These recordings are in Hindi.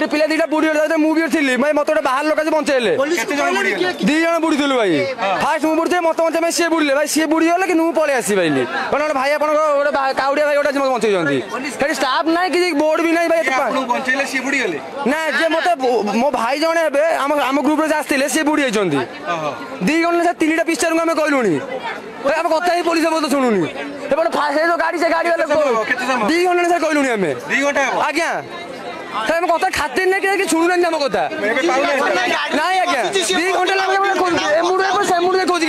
एटी पिला दीटा बुड़ी मुझे थी मैं मत बाहर लोक बंचेले 2 जन बुड़ीलु भाई फास्ट मुझे बुड़ी मत बंचे सी बुड़े भाई सी बुड़ी गले कि पलि आसी पाइली कहना भाई आप काउड़िया भाई गोटे बंचाई स्टाफ ना कि बोर्ड भी ना भाई ना जे मत मो भाई जने आम ग्रुप आसते सी बुड़ी 2 जन 3टा पिक्चर आम कहलुनी आम कथा पुलिस बोलते शुणुनी गाड़ी से गाड़ी वाले 2 घंटा सर कहलुनी आम आज्ञा कथा खातिर नहीं शुणुना आम कथा ना आज्ञा 2 घंटा मुड़े खोज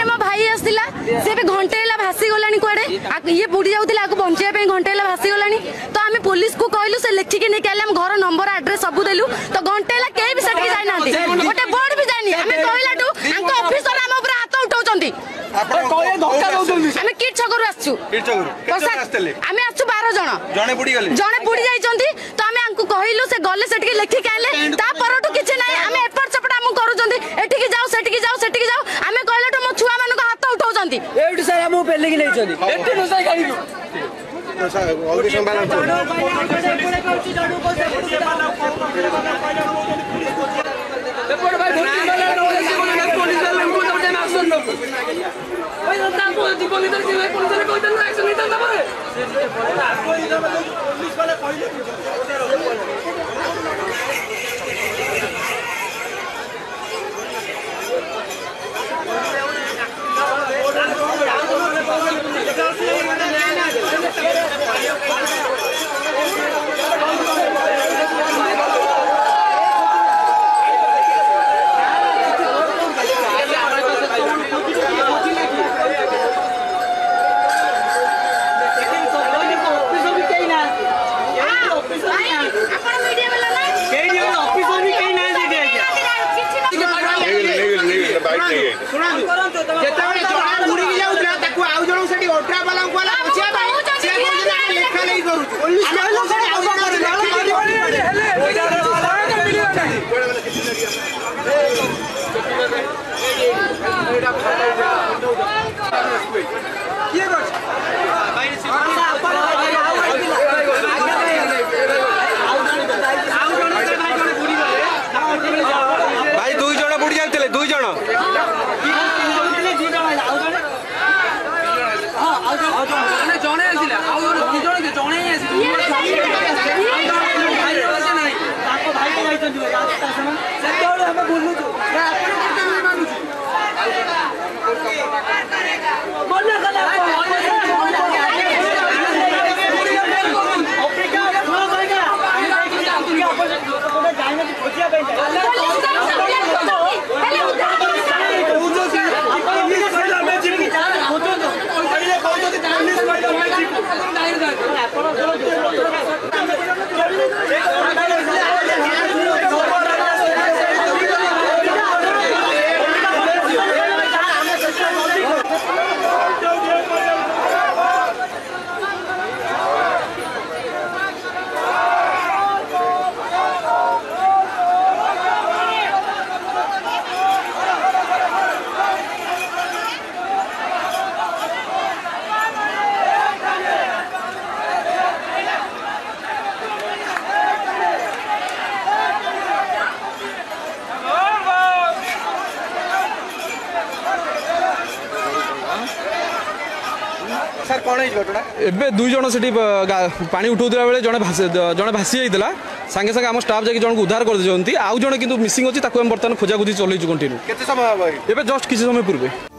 मो भाई आसला से घंटे भासी गला कड़े ये बुड़ी जाऊला बचाई घंटे भासी गला तो आम पुलिस को कहलु से लिखिकी नहीं आम घर नंबर एड्रेस सब देलु तो घंटे कहीं भी सेठी जाना गोटे बोर्ड भी जानी आम कहला ऑफिसर आम ऊपर हाथ उठाउछंती आम किट छकरू आसछु आम आसछु 12 जन जने बुड़ी जाइछंती तो आम आंकु कहलु से गले सेठी लिखिकी आइले ता परटू किछि नाही आम एपट सेपट आम करूछंती एठिकी जाओ सेठिकी जाओ आम कहलाटू मो छुआ मानको हाथ उठाउछंती एठी सर हम पेले की लेछंती एठी न सर गाड़ी भाई 2 जन बुड़ी जाते 2 जन सर कौन है 2 जन से पानी उठाऊला बेले जड़े भासी जाता सागे सागे आम स्टाफ जाकि जन को उद्धार कर आउ जड़े कि मिसिंग अच्छी बर्तमान खोजा खोजी चलू कंटिन्यू जस्ट किसी समय पूर्व।